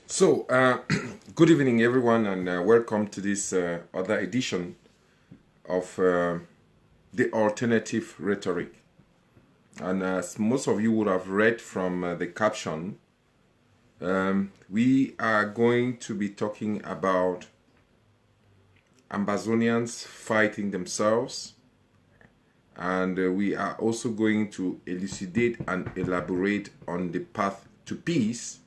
So, good evening, everyone, and welcome to this other edition of the alternative rhetoric. And as most of you would have read from the caption, we are going to be talking about Ambazonians fighting themselves, and we are also going to elucidate and elaborate on the path to peace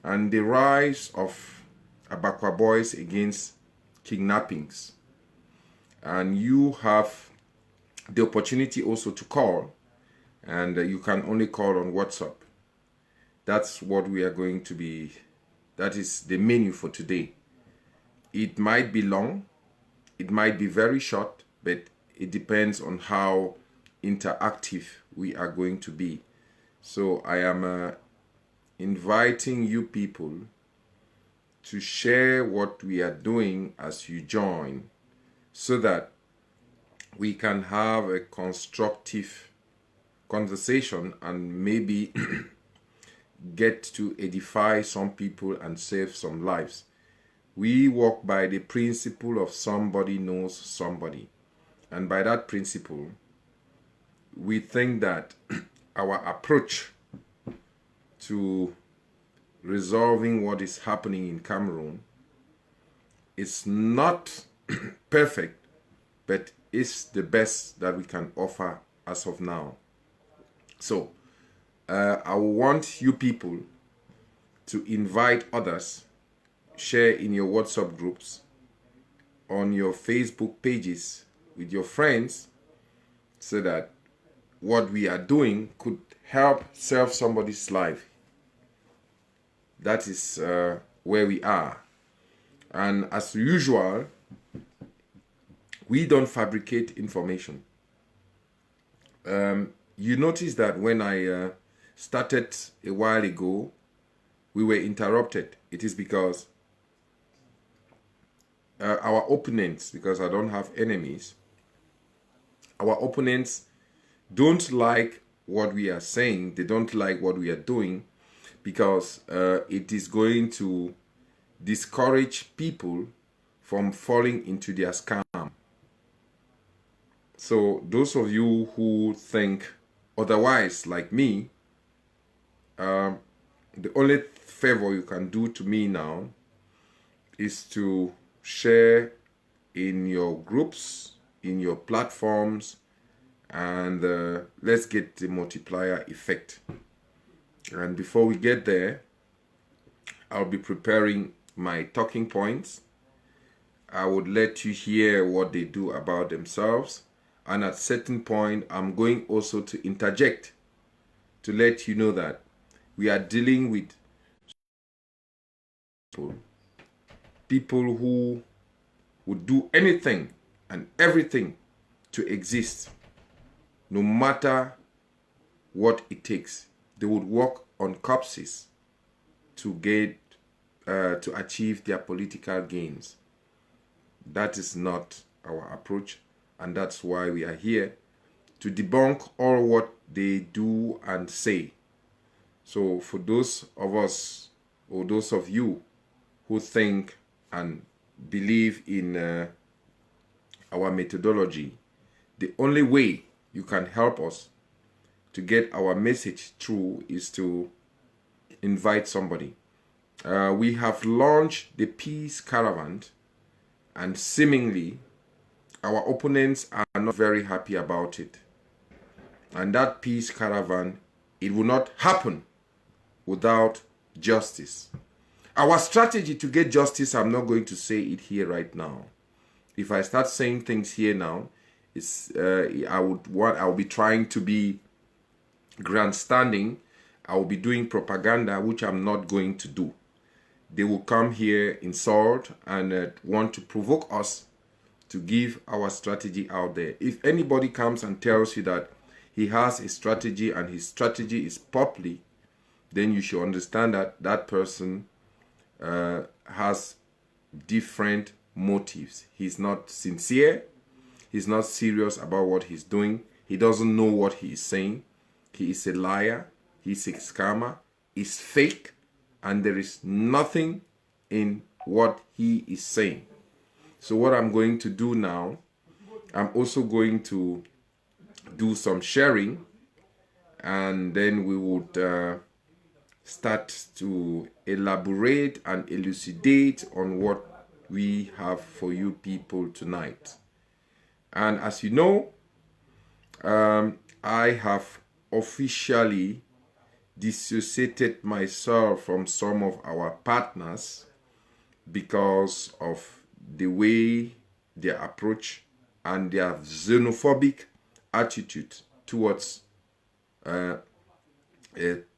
and the rise of Abakwa boys against kidnappings. And you have the opportunity also to call, and you can only call on WhatsApp. That's what we are going to be, that is the menu for today. It might be long, it might be very short, but it depends on how interactive we are going to be. So I am inviting you people to share what we are doing as you join, so that we can have a constructive conversation and maybe get to edify some people and save some lives. We work by the principle of somebody knows somebody. And by that principle, we think that our approach to resolving what is happening in Cameroon is not perfect, but is the best that we can offer as of now. So I want you people to invite others, share in your WhatsApp groups, on your Facebook pages with your friends, so that what we are doing could help save somebody's life. That is where we are. And as usual, we don't fabricate information. You notice that when I started a while ago, we were interrupted. It is because our opponents, because I don't have enemies, our opponents don't like what we are saying. They don't like what we are doing, because it is going to discourage people from falling into their scam. So those of you who think otherwise, like me, the only favor you can do to me now is to share in your groups, in your platforms, and let's get the multiplier effect. And before we get there, I'll be preparing my talking points. I would let you hear what they do about themselves. And at a certain point, I'm going also to interject to let you know that we are dealing with people who would do anything and everything to exist, no matter what it takes. They would work on corpses to get to achieve their political gains. That is not our approach, and that's why we are here to debunk all what they do and say. So for those of us, or those of you who think and believe in our methodology, the only way you can help us to get our message through is to invite somebody. We have launched the Peace Caravan, and seemingly our opponents are not very happy about it. And that Peace Caravan, it will not happen without justice. Our strategy to get justice, I'm not going to say it here right now. If I start saying things here now, I'll be trying to be grandstanding. I will be doing propaganda, which I'm not going to do. They will come here, insult, and want to provoke us to give our strategy out there. If anybody comes and tells you that he has a strategy and his strategy is public, then you should understand that that person has different motives. He's not sincere. He's not serious about what he's doing. He doesn't know what he is saying. He is a liar. He's a scammer. He's fake. and there is nothing in what he is saying. So what I'm going to do now, I'm also going to do some sharing, and then we would start to elaborate and elucidate on what we have for you people tonight. And as you know, I have officially dissociated myself from some of our partners because of the way they approach and their xenophobic attitude towards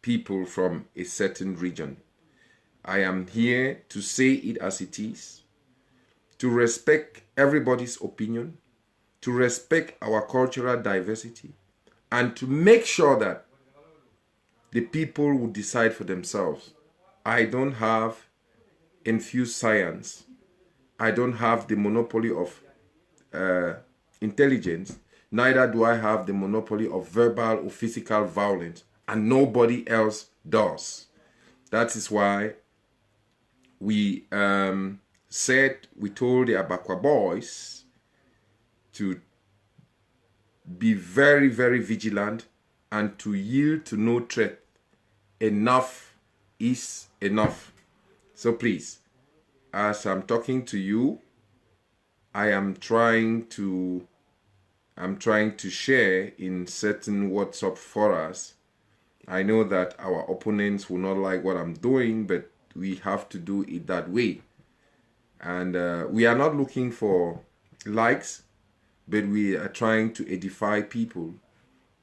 people from a certain region. I am here to say it as it is, to respect everybody's opinion, to respect our cultural diversity, and to make sure that the people will decide for themselves. I don't have infused science. I don't have the monopoly of intelligence. Neither do I have the monopoly of verbal or physical violence, and nobody else does. That is why we told the Abakwa boys to be very, very vigilant and to yield to no threat. Enough is enough. So please, as I'm talking to you, I am trying to share in certain WhatsApp forums. I know that our opponents will not like what I'm doing, but we have to do it that way. And we are not looking for likes, but we are trying to edify people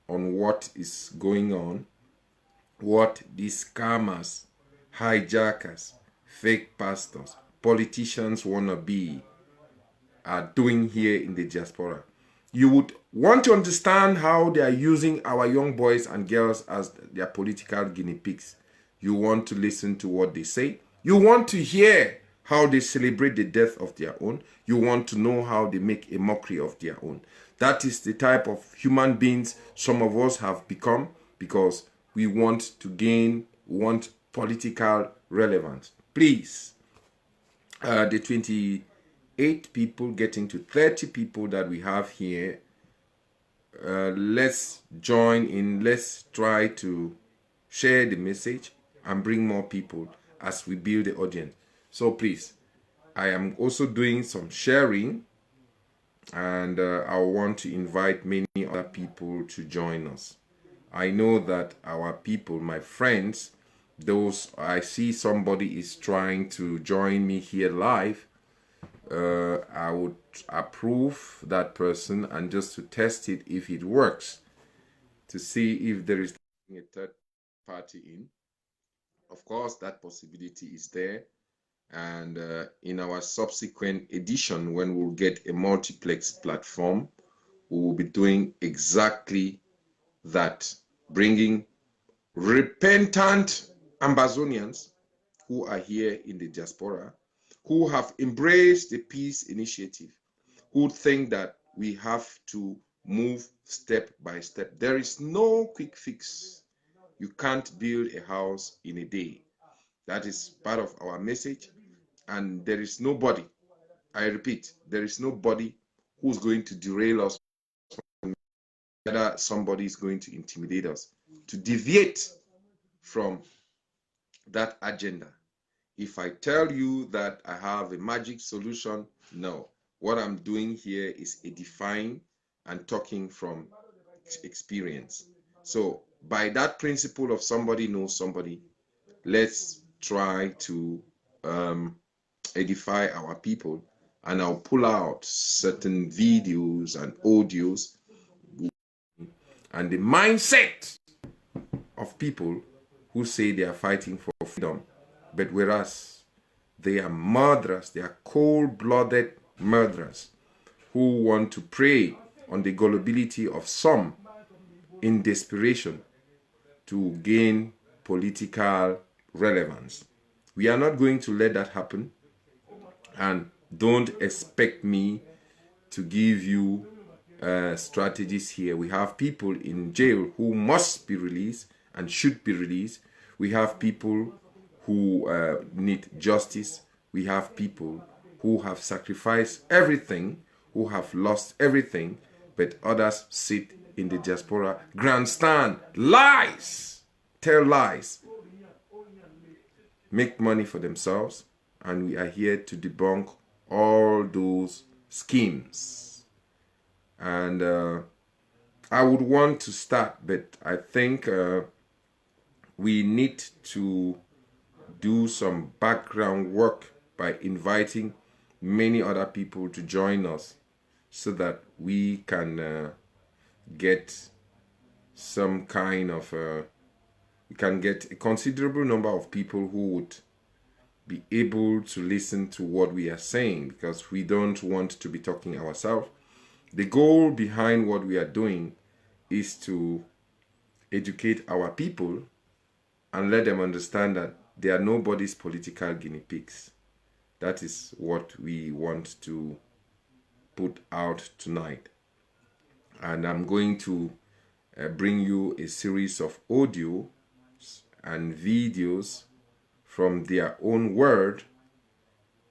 on what is going on, what these scammers, hijackers, fake pastors, politicians wannabe are doing here in the diaspora. You would want to understand how they are using our young boys and girls as their political guinea pigs. You want to listen to what they say. You want to hear how they celebrate the death of their own. You want to know how they make a mockery of their own. That is the type of human beings some of us have become because we want political relevance. Please, the 28 people getting to 30 people that we have here, let's join in, let's try to share the message and bring more people as we build the audience. So please, I am also doing some sharing, and I want to invite many other people to join us. I know that our people, my friends, those I see somebody is trying to join me here live, I would approve that person and just to test it if it works, to see if there is a third party in. Of course, that possibility is there. And in our subsequent edition, when we'll get a multiplex platform, we will be doing exactly that, bringing repentant Ambazonians who are here in the diaspora, who have embraced the peace initiative, who think that we have to move step by step. There is no quick fix. You can't build a house in a day. That is part of our message. And there is nobody, I repeat, there is nobody who's going to derail us, whether somebody is going to intimidate us, to deviate from that agenda. If I tell you that I have a magic solution, no. What I'm doing here is edifying and talking from experience. So by that principle of somebody knows somebody, let's try to edify our people, and I'll pull out certain videos and audios and the mindset of people who say they are fighting for freedom, but whereas they are murderers, they are cold-blooded murderers who want to prey on the gullibility of some in desperation to gain political relevance. We are not going to let that happen, and don't expect me to give you strategies here. We have people in jail who must be released and should be released. We have people who need justice. We have people who have sacrificed everything, who have lost everything, but others sit in the diaspora, grandstand, lies, tell lies, make money for themselves, and we are here to debunk all those schemes. And I would want to start, but I think we need to do some background work by inviting many other people to join us so that we can get some kind of we can get a considerable number of people who would be able to listen to what we are saying, because we don't want to be talking ourselves. The goal behind what we are doing is to educate our people and let them understand that they are nobody's political guinea pigs. That is what we want to put out tonight. And I'm going to bring you a series of audio and videos from their own word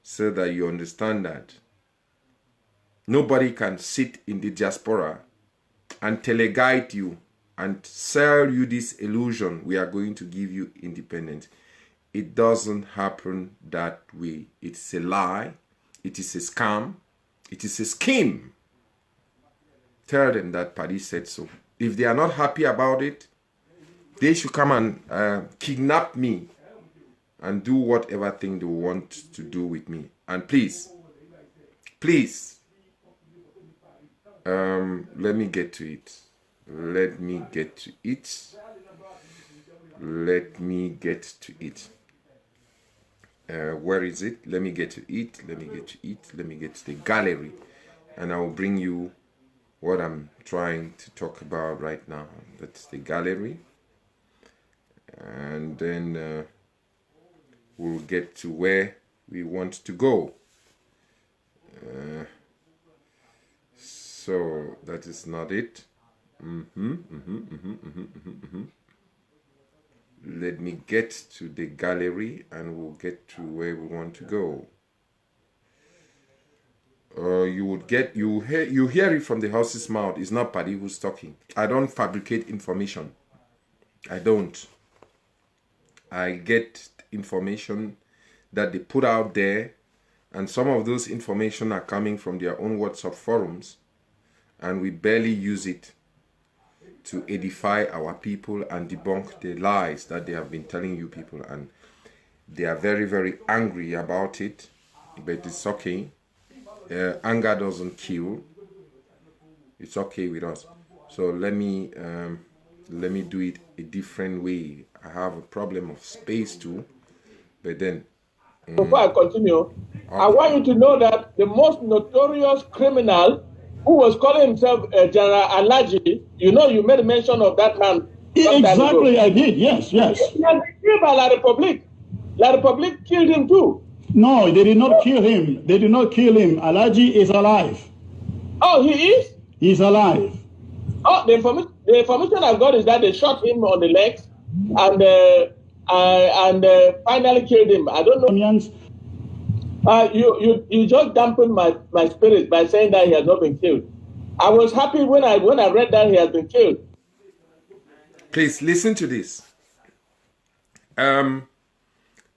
so that you understand that nobody can sit in the diaspora and teleguide you and sell you this illusion we are going to give you independence. It doesn't happen that way. It's a lie. It is a scam. It is a scheme. Tell them that Paddy said so. If they are not happy about it, they should come and kidnap me and do whatever thing they want to do with me. And please, let me get to it. Let me get to it. Let me get to it. Where is it? Let me get to it. Let me get to it. Let me get to the gallery. And I will bring you what I'm trying to talk about right now. That's the gallery. And then we'll get to where we want to go. So that is not it. Let me get to the gallery and we'll get to where we want to go. You hear it from the horse's mouth. It's not Paddy who's talking. I don't fabricate information. I don't. I get information that they put out there, and some of those information are coming from their own WhatsApp forums, and we barely use it to edify our people and debunk the lies that they have been telling you people. And they are very, very angry about it, but it's okay. Anger doesn't kill. It's okay with us. So let me do it a different way. I have a problem of space too, but then before I continue, I want you to know that the most notorious criminal who was calling himself General Alaji, you made mention of that man. Exactly, I did. Yes. He has been killed by La Republique. La Republique killed him too. No, they did not kill him. They did not kill him. Alaji is alive. Oh, he is? He's alive. Oh, the information I've got is that they shot him on the legs and finally killed him. I don't know. You just dampened my spirit by saying that he has not been killed. I was happy when I read that he has been killed. Please listen to this.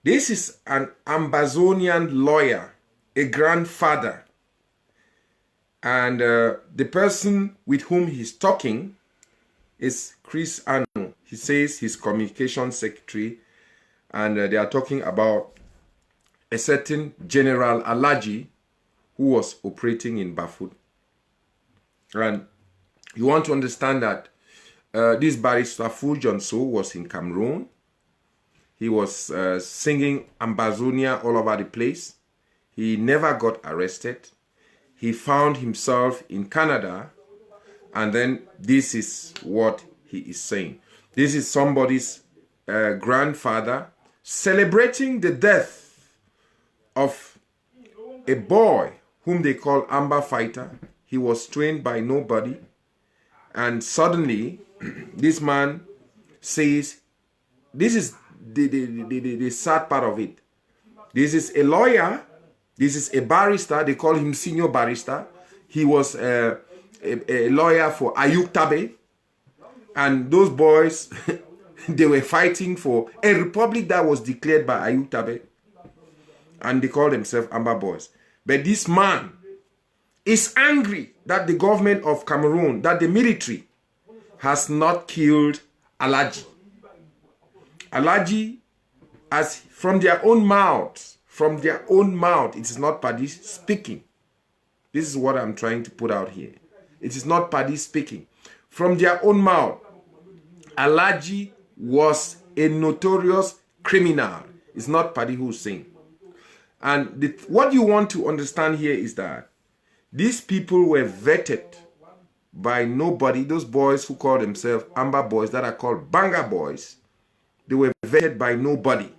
This is an Ambazonian lawyer, a grandfather. And the person with whom he's talking is Chris Ano. He says he's communication secretary, and they are talking about a certain General Alaji who was operating in Bafut. And you want to understand that this barrister Fuljonso was in Cameroon. He was singing Ambazonia all over the place. He never got arrested. He found himself in Canada, and then this is what he is saying. This is somebody's grandfather celebrating the death of a boy whom they call Amba fighter. He was trained by nobody, and suddenly this man says, this is the sad part of it. This is a lawyer. This is a barrister. They call him senior barrister. He was a lawyer for Ayuk Tabe. And those boys, they were fighting for a republic that was declared by Ayuk Tabe. And they call themselves Amba boys. But this man is angry that the government of Cameroon, that the military has not killed Alaji. Alaji, as from their own mouth, it is not Paddy speaking. This is what I'm trying to put out here. It is not Paddy speaking. From their own mouth, Alaji was a notorious criminal. It's not Paddy who's saying. And what you want to understand here is that these people were vetted by nobody. Those boys who call themselves Amba boys, that are called Banga boys, they were vetted by nobody.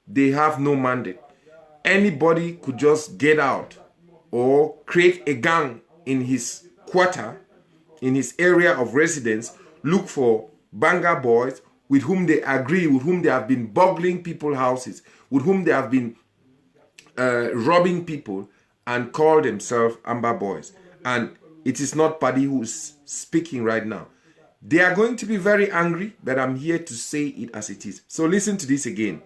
They have no mandate. Anybody could just get out or create a gang in his quarter, in his area of residence, look for Banga boys with whom they agree, with whom they have been burgling people's houses, with whom they have been robbing people, and call themselves Amba boys. And it is not Paddy who's speaking right now. They are going to be very angry, but I'm here to say it as it is. So listen to this again.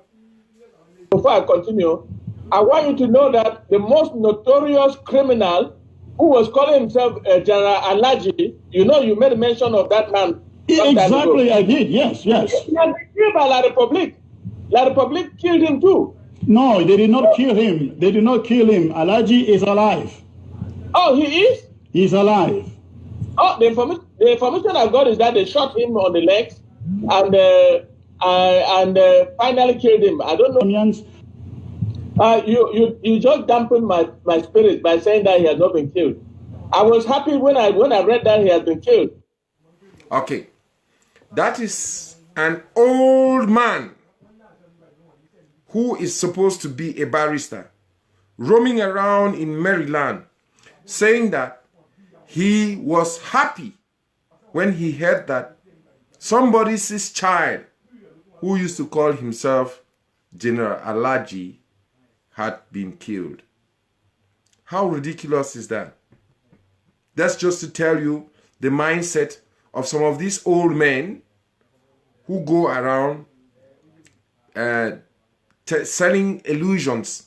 Before I continue, I want you to know that the most notorious criminal who was calling himself General Alaji, you know, you made mention of that man. Exactly, I did, yes. He has been killed by La Republique. La Republique killed him too. No, they did not kill him. They did not kill him. Alaji is alive. Oh, he is? He's alive. Oh, the information I got is that they shot him on the legs and finally killed him. I don't know. You just dampened my spirit by saying that he has not been killed. I was happy when I read that he has been killed. Okay. That is an old man who is supposed to be a barrister, roaming around in Maryland, saying that he was happy when he heard that somebody's child, who used to call himself General Alaji, had been killed. How ridiculous is that? That's just to tell you the mindset of some of these old men who go around selling illusions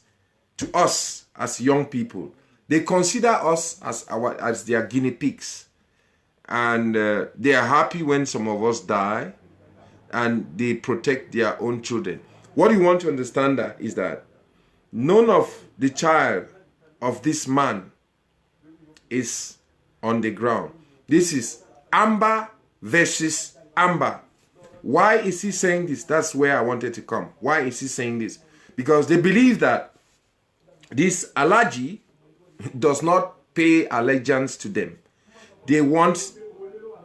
to us as young people. They consider us as their guinea pigs. And they are happy when some of us die, and they protect their own children. What you want to understand is that none of the child of this man is on the ground. This is Amba versus Amba. Why is he saying this? That's where I wanted to come. Why is he saying this? Because they believe that this Alaji does not pay allegiance to them. They want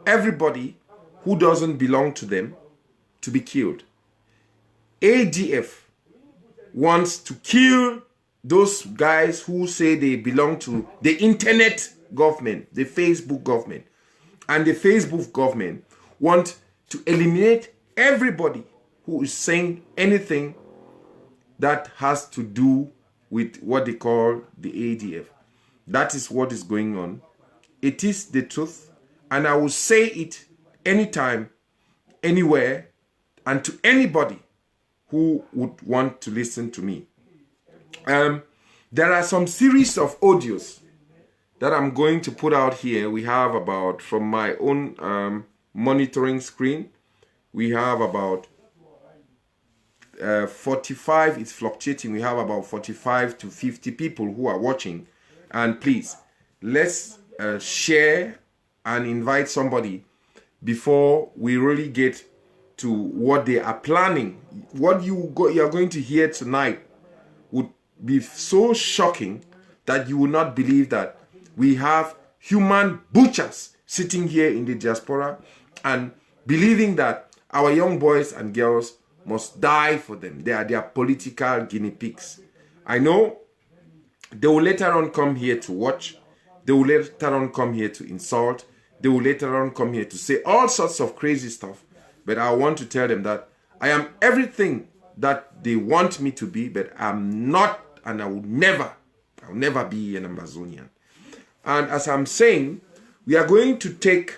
everybody who doesn't belong to them to be killed. ADF wants to kill those guys who say they belong to the internet government, the Facebook government. And the Facebook government want to eliminate everybody who is saying anything that has to do with what they call the ADF. That is what is going on. It is the truth, and I will say it anytime, anywhere, and to anybody who would want to listen to me. There are some series of audios that I'm going to put out here. We have about, from my own monitoring screen, we have about 45, it's fluctuating. We have about 45 to 50 people who are watching. And please, let's share and invite somebody before we really get to what they are planning. What you are going to hear tonight would be so shocking that you will not believe that we have human butchers sitting here in the diaspora and believing that our young boys and girls must die for them. They are their political guinea pigs. I know they will later on come here to watch. They will later on come here to insult. They will later on come here to say all sorts of crazy stuff. But I want to tell them that I am everything that they want me to be, but I'm not, and I'll never be an Ambazonian. And as I'm saying, we are going to take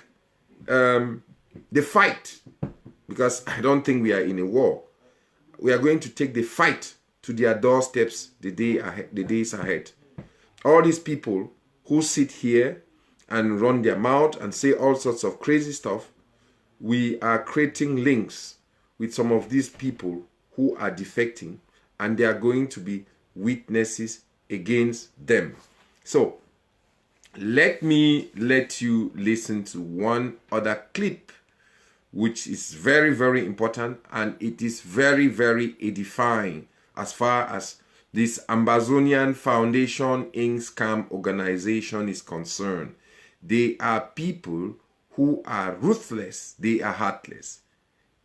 the fight, because I don't think we are in a war. We are going to take the fight to their doorsteps the days ahead. All these people who sit here and run their mouth and say all sorts of crazy stuff, we are creating links with some of these people who are defecting, and they are going to be witnesses against them. So let me let you listen to one other clip, which is very, very important, and it is very, very edifying as far as this Ambazonian Foundation Inc. scam organization is concerned. They are people who are ruthless, they are heartless,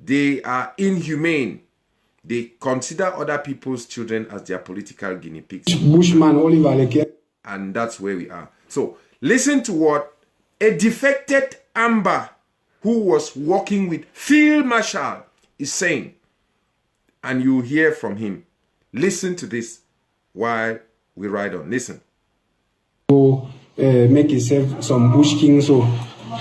they are inhumane. They consider other people's children as their political guinea pigs. Bushman Oliver, and that's where we are. So listen to what a defected Amba who was working with Field Marshal is saying, and you hear from him. Listen to this while we ride on. Listen. Make yourself some bush king, so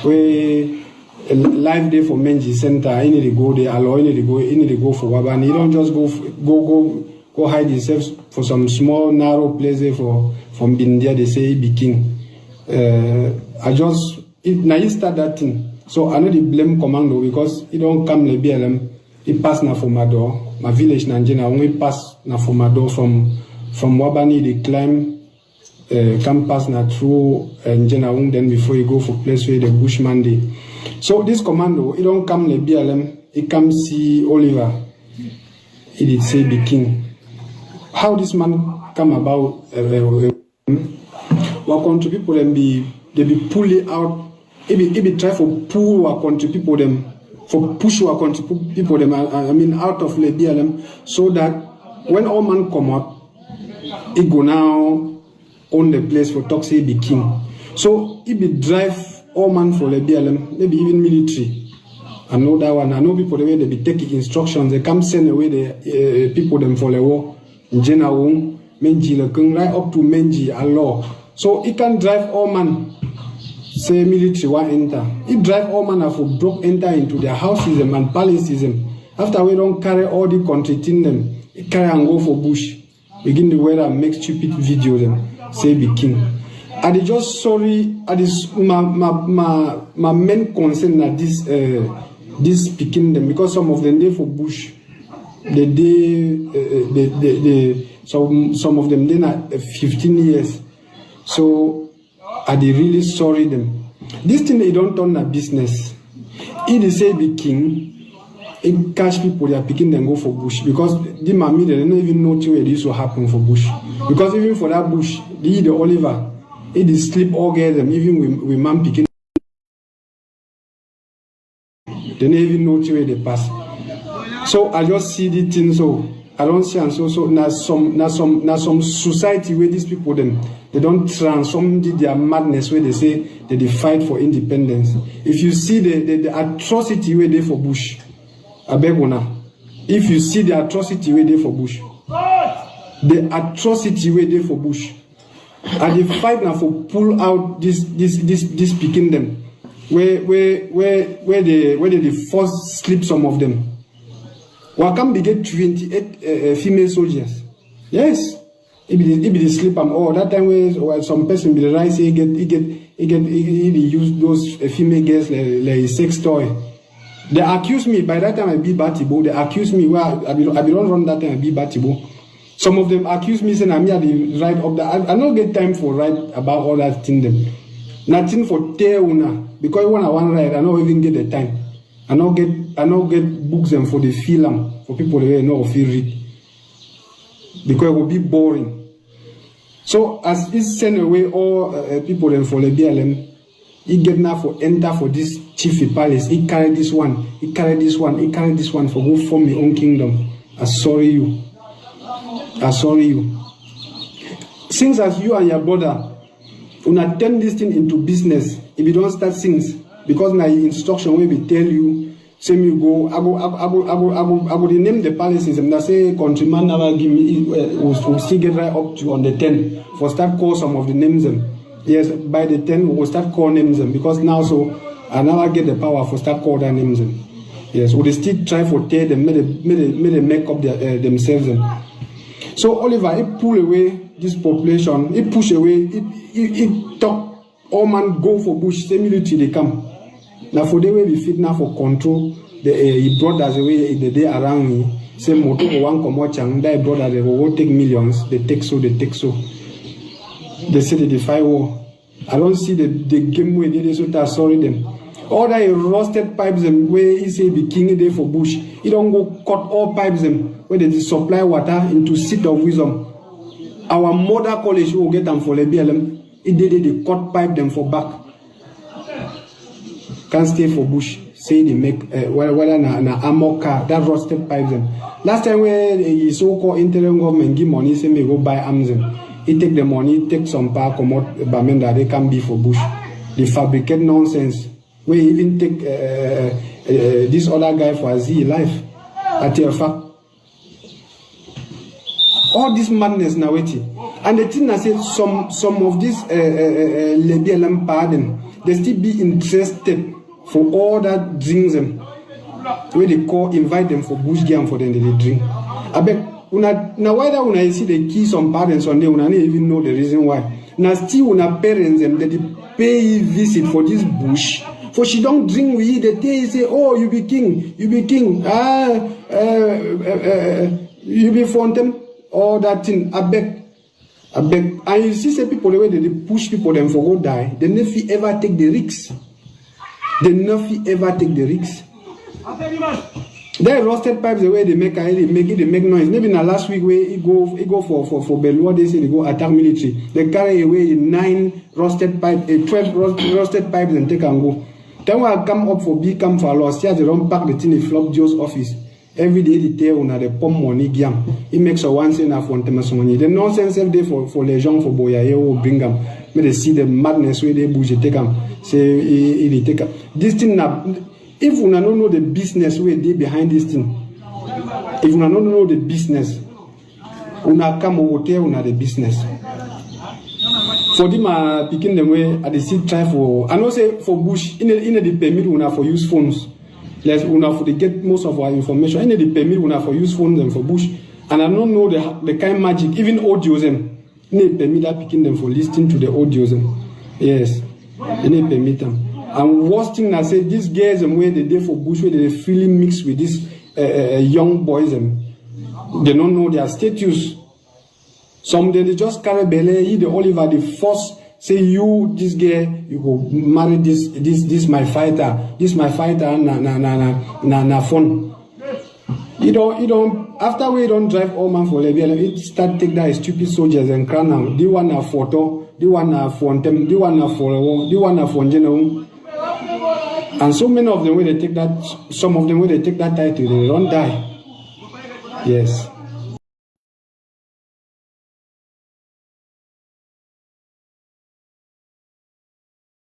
we live day for Menji Center. You need to go there, allow you need to go for Waban. You don't just go hide yourself for some small narrow place there from being there. They say be king. Now you start that thing. So I know the blame commando because it don't come le BLM. It pass na for my door. My village Nanjena only pass na for my door from Wabani. They climb. Come pass na through Njenaung, then before you go for place where the Bushman day. So this commando, it don't come le BLM, it come see Oliver. He did say be king. How this man come about? What country people them they be pulling out. It be try for pull our country people them, for push our country people them. I mean out of le BLM, so that when all man come out, it go now own the place for talk say be king. So it be drive all man for the BLM, maybe even military. I know that one. I know people the way they be taking instructions, they come send away the people them for the war. Njenaung, Menji Lekeng, right up to Menji Allah. So it can drive all man, say military one enter. It drive all man for broke enter into their houses and palaces. After we don't carry all the country in them, it carry and go for bush. Begin the weather and make stupid videos them. Say be king. I just sorry. I just my main concern that this picking them, because some of them they for bush, some of them they not 15 years. So I really sorry them. This thing they don't turn a business. If they say be king, it catch people they are picking them go for bush, because the mommy they don't even know where this will happen for bush. Because even for that bush, the Oliver, it is sleep all get them, even with man picking. They don't even know where they pass. So I just see the thing, so I don't see, and so now some society where these people them they don't transform their madness where they say that they fight for independence. If you see the atrocity where they for bush, I beg una. If you see the atrocity where they for bush, the atrocity where they for bush, and they fight now for pull out this picking them, where they force sleep some of them. Wakam be get 28 female soldiers. Yes, it be sleep and all that time where some person be the right say he use those female girls like sex toy. They accuse me by that time I be Batibo. They accuse me well I be don't run that time I be Batibo. Some of them accuse me saying I'm here to write up that I don't get time for write about all that thing them. Nothing for tell una because when I want write I don't even get the time. I don't get books them for the film for people that know if you read. Because it will be boring. So as it send away all people them for the BLM, he get now for enter for this chiefy palace. He carry this one, he carry this one, he carry this one for go form your own kingdom. I sorry you. I sorry you. Since as you and your brother, una turn this thing into business, if you don't start things, because my instruction will be tell you Same you go, I go name the palaces and I say countryman never give me we'll still get right up to on the 10 for start call some of the names them. Yes, by the 10 we will start call names them because now so I never get the power for start call their names them. Yes, we still try for tear them, may they make up their, themselves them. So Oliver, he pull away this population, he push away, he talk all man go for bush, same military they come. Now for the way we fit now for control, he brought us away the day around me. Say moto one come watch and they brought us they will take millions. They take so. They say they defy war. I don't see the game where they so that sorry them. All that rusted pipes them where he say be king there for bush. He don't go cut all pipes them where they supply water into seat of wisdom. Our mother college will get them for the BLM. It did they cut pipe them for back. Can't stay for bush. Say they make whether na armor car that rusted pipe them. Last time where the so-called interim government give money, say me go buy arms them. He take the money, take some power, come out Bamenda, they can be for bush. They fabricate nonsense. We even take this other guy for a Z life. At your fact. All this madness now waiting. And the thing I said, some of these BLM pardon, they still be interested for all that drinks them. Where they call, invite them for bush game for them they drink. I bet now whether when I see the key some parents on there, I don't even know the reason why. Now still when our parents them they pay visit for this bush. For she don't drink with you, they say, oh you be king, you be fountain, all that thing. I beg. And you see some people the way they push people them for go die, they never ever take the risks. They never ever take the risks. They rusted pipes the way they make noise. Maybe in the last week where he go for Belua, they say they go attack military. They carry away 9 rusted pipes, 12 rusted pipes and take and go. Then when I come up for big camp for last year, they don't pack the thing in Flop Joe's office. Every day they tell una the pump money giam. It makes a one cent for money. The nonsense every day for les gens for Boyaye or bring them. May they see the madness where they bouge take them. Say they take them. This thing now. If we don't know the business where they behind this thing, if we don't know the business, we come over there, we the business. For them, picking them way at the seed try for. I know say for bush in the permit we for use phones. Let's we for to get most of our information. In the permit we for use phones and for bush. And I don't know the kind of magic, even audios them. In the permit that picking them for listening to the audios them. Yes, in the permit them. And worst thing I say, these girls and where they there for bush, where they really mix with these young boys and they don't know their status. Some they just carry belly, the Oliver, the first say you this girl, you go marry this my fighter, na fun. You don't after we don't drive all man for Libya, it start take that stupid soldiers and crown out. The one na photo, the one na fontem, the one na for the one na for general. And so many of them, when they take that, some of them, when they take that title, they don't die. Yes.